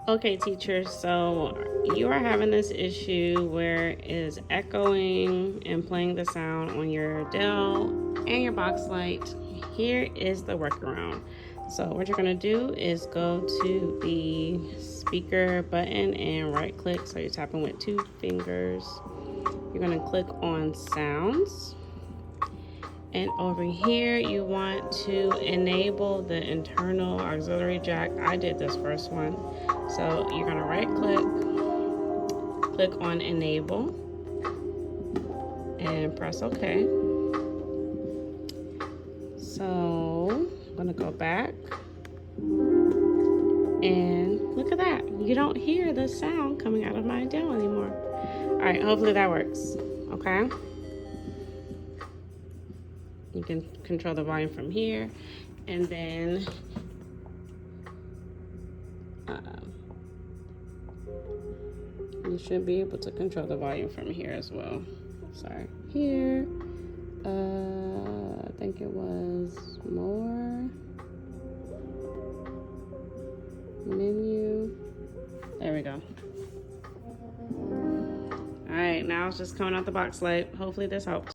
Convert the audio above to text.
Okay, teacher, so you are having this issue where it is echoing and playing the sound on your Dell and your Boxlight. Here is the workaround. So what you're gonna do is go to the speaker button and right click. So you're tapping with 2 fingers. You're gonna click on sounds. And over here, you want to enable the internal auxiliary jack. I did this first one. So you're gonna right click on enable, and press OK. So I'm gonna go back, and look at that. You don't hear the sound coming out of my Dell anymore. All right, hopefully that works, okay? You can control the volume from here, and then you should be able to control the volume from here as well. Sorry, here, I think it was more, menu, there we go. All right, now it's just coming out the Boxlight. Hopefully this helps.